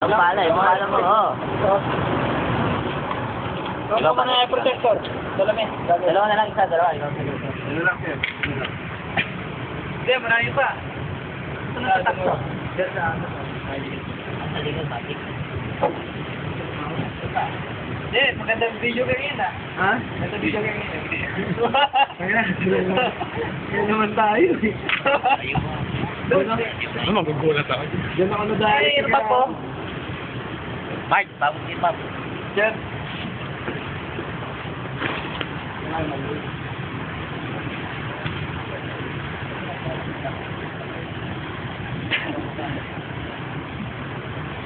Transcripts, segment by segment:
Ang pala mo, oo. Ikaw pa na protector. Dalawa na lang isa, dalawa. Ano lang sir? Hindi, marami pa. Ito na tatakto. Ang likod, batik. Hindi, magandang video game yan ah. Ha? Magandang video game yan. Kaya naman tayo eh. Ayun mo. Ano, magugulat ako. Diyan ako na dahil. Ay, ano pa po? Bart, babutin pa. Sir.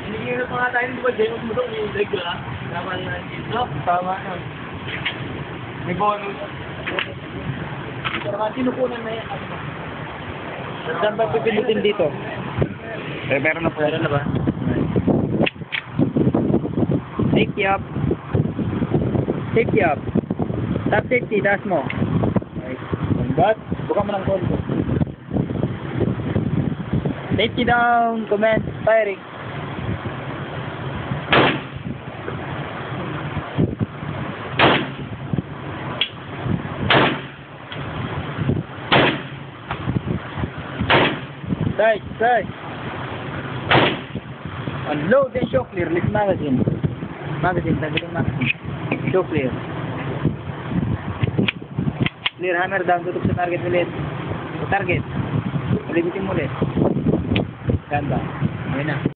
Hinihirap pa nga tayo, di ba? Diyan mo doon yung leg lang. Tama na dito. Tama na. May bonus. Pero mga sinukunan na yan. Saan ba pipilitin dito? Meron na po. Meron na ba? Safety up. Safety up. Top safety, taas mo. But, buka mo ng konti. Safety down, commence, firing. Sight. Unload and show clear. Lift magazine. Tanggalin magazine. Show clear. Clear hammer down. Tutok sa target ulit. Target. Ulitin mo ulit. Ganda. Ayun na.